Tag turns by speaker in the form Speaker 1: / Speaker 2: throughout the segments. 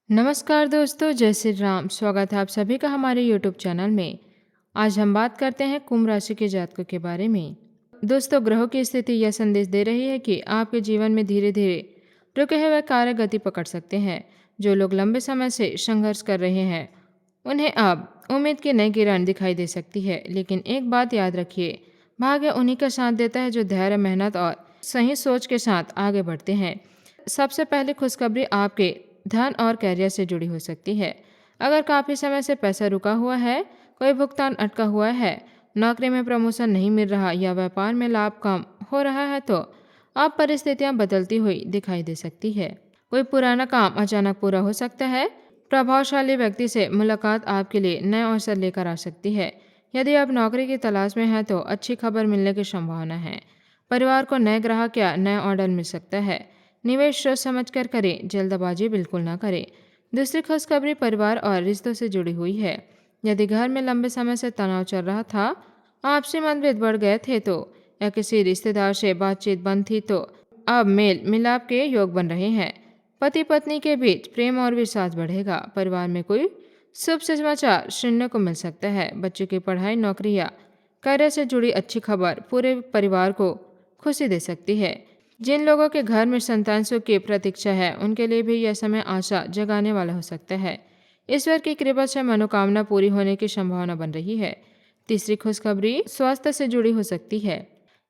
Speaker 1: नमस्कार दोस्तों, जय श्री राम। स्वागत है आप सभी का हमारे यूट्यूब चैनल में। आज हम बात करते हैं कुंभ राशि के जातकों के बारे में। दोस्तों, ग्रहों की स्थिति यह संदेश दे रही है कि आपके जीवन में धीरे धीरे रुके हुए कार्य गति पकड़ सकते हैं। जो लोग लंबे समय से संघर्ष कर रहे हैं उन्हें अब उम्मीद की नई किरण दिखाई दे सकती है। लेकिन एक बात याद रखिए, भाग्य उन्हीं का साथ देता है जो धैर्य, मेहनत और सही सोच के साथ आगे बढ़ते हैं। सबसे पहले खुशखबरी आपके धन और करियर से जुड़ी हो सकती है। अगर काफ़ी समय से पैसा रुका हुआ है, कोई भुगतान अटका हुआ है, नौकरी में प्रमोशन नहीं मिल रहा या व्यापार में लाभ कम हो रहा है, तो अब परिस्थितियां बदलती हुई दिखाई दे सकती है। कोई पुराना काम अचानक पूरा हो सकता है। प्रभावशाली व्यक्ति से मुलाकात आपके लिए नए अवसर लेकर आ सकती है। यदि आप नौकरी की तलाश में हैं तो अच्छी खबर मिलने की संभावना है। परिवार को नए ग्राहक या नए ऑर्डर मिल सकता है। निवेश सोच समझ कर करें, जल्दबाजी बिल्कुल ना करें। दूसरी खुशखबरी परिवार और रिश्तों से जुड़ी हुई है। यदि घर में लंबे समय से तनाव चल रहा था, आपसी मतभेद बढ़ गए थे तो, या किसी रिश्तेदार से बातचीत बंद थी तो अब मेल मिलाप के योग बन रहे हैं। पति पत्नी के बीच प्रेम और विश्वास बढ़ेगा। परिवार में कोई शुभ समाचार सुनने को मिल सकता है। बच्चों की पढ़ाई, नौकरी या कार्य से जुड़ी अच्छी खबर पूरे परिवार को खुशी दे सकती है। जिन लोगों के घर में संतान सुख की प्रतीक्षा है उनके लिए भी यह समय आशा जगाने वाला हो सकता है। ईश्वर की कृपा से मनोकामना पूरी होने की संभावना बन रही है। तीसरी खुशखबरी स्वास्थ्य से जुड़ी हो सकती है।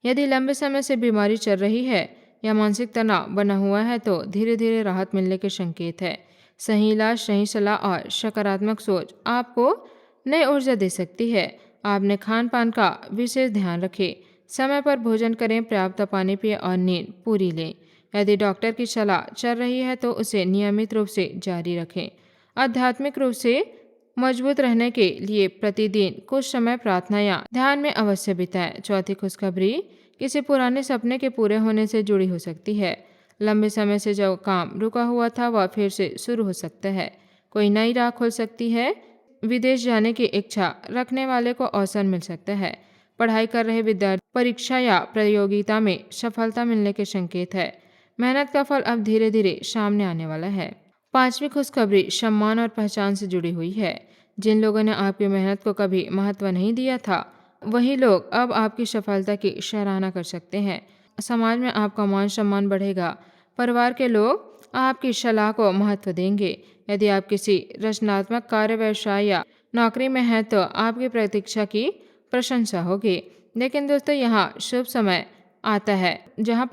Speaker 1: यदि लंबे समय से बीमारी चल रही है या मानसिक तनाव बना हुआ है तो धीरे धीरे राहत मिलने के संकेत है। सही इलाज, सही सलाह और सकारात्मक सोच आपको नई ऊर्जा दे सकती है। आपने खान पान का विशेष ध्यान रखें। समय पर भोजन करें, पर्याप्त पानी पिए और नींद पूरी लें। यदि डॉक्टर की सलाह चल रही है तो उसे नियमित रूप से जारी रखें। आध्यात्मिक रूप से मजबूत रहने के लिए प्रतिदिन कुछ समय प्रार्थना या ध्यान में अवश्य बिताएं। चौथी खुशखबरी किसी पुराने सपने के पूरे होने से जुड़ी हो सकती है। लंबे समय से जो काम रुका हुआ था वह फिर से शुरू हो सकता है। कोई नई राह खुल सकती है। विदेश जाने की इच्छा रखने वाले को अवसर मिल सकता है। पढ़ाई कर रहे विद्यार्थी परीक्षा या प्रतियोगिता में सफलता मिलने के संकेत है। मेहनत का फल अब धीरे धीरे सामने आने वाला है। पांचवी खुशखबरी सम्मान और पहचान से जुड़ी हुई है। जिन लोगों ने आपकी मेहनत को कभी महत्व नहीं दिया था, वही लोग अब आपकी सफलता की सराहना कर सकते हैं। समाज में आपका मान सम्मान बढ़ेगा। परिवार के लोग आपकी सलाह को महत्व देंगे। यदि आप किसी रचनात्मक कार्य, व्यवसाय या नौकरी में हैं तो आपकी प्रतीक्षा की प्रशंसा होगी। लेकिन दोस्तों, यहाँ शुभ समय आता है जहाँ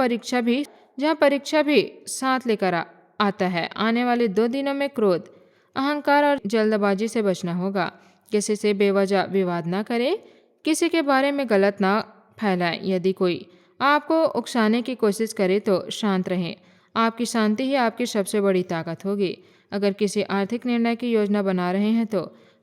Speaker 1: परीक्षा भी साथ लेकर आता है। आने वाले 2 दिनों में क्रोध, अहंकार और जल्दबाजी से बचना होगा। किसी से बेवजह विवाद ना करें। किसी के बारे में गलत ना फैलाएं। यदि कोई आपको उकसाने की कोशिश करे तो शांत रहें। आपकी शांति ही आपकी सबसे बड़ी ताकत होगी। अगर किसी आर्थिक निर्णय की योजना बना रहे हैं तो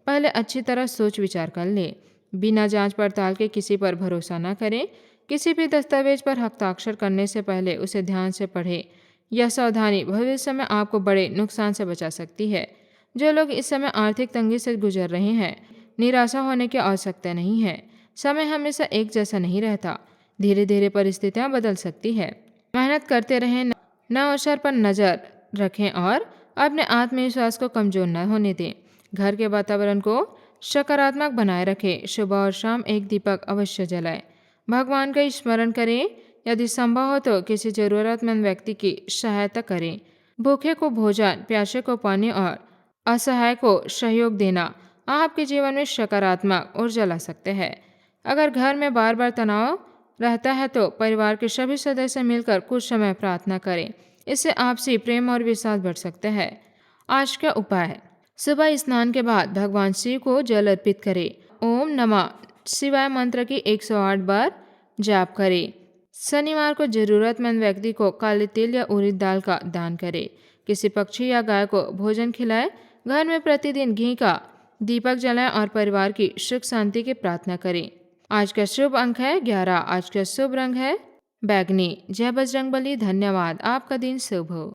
Speaker 1: पहले अच्छी तरह सोच विचार कर लें। बिना जांच पड़ताल के किसी पर भरोसा न करें। किसी भी दस्तावेज पर हस्ताक्षर करने से पहले उसे ध्यान से पढ़ें। यह सावधानी भविष्य में आपको बड़े नुकसान से बचा सकती है। जो लोग इस समय आर्थिक तंगी से गुजर रहे हैं, निराशा होने की आवश्यकता नहीं है। समय हमेशा एक जैसा नहीं रहता। धीरे धीरे परिस्थितियां बदल सकती है। मेहनत करते रहें, नए अवसर पर नजर रखें और अपने आत्मविश्वास को कमजोर न होने दें। घर के वातावरण को सकारात्मक बनाए रखें। सुबह और शाम एक दीपक अवश्य जलाएं। भगवान का स्मरण करें। यदि संभव हो तो किसी जरूरतमंद व्यक्ति की सहायता करें। भूखे को भोजन, प्यासे को पानी और असहाय को सहयोग देना आपके जीवन में सकारात्मक ऊर्जा ला सकते हैं। अगर घर में बार बार तनाव रहता है तो परिवार के सभी सदस्य मिलकर कुछ समय प्रार्थना करें। इससे आपसी प्रेम और विश्वास बढ़ सकता है। आज का उपाय: सुबह स्नान के बाद भगवान शिव को जल अर्पित करें। ओम नमः शिवाय मंत्र की 108 बार जाप करें। शनिवार को जरूरतमंद व्यक्ति को काले तिल या उड़द दाल का दान करें। किसी पक्षी या गाय को भोजन खिलाएं। घर में प्रतिदिन घी का दीपक जलाएं और परिवार की सुख शांति की प्रार्थना करें। आज का शुभ अंक है 11। आज का शुभ रंग है बैगनी। जय बजरंगबली। धन्यवाद। आपका दिन शुभ हो।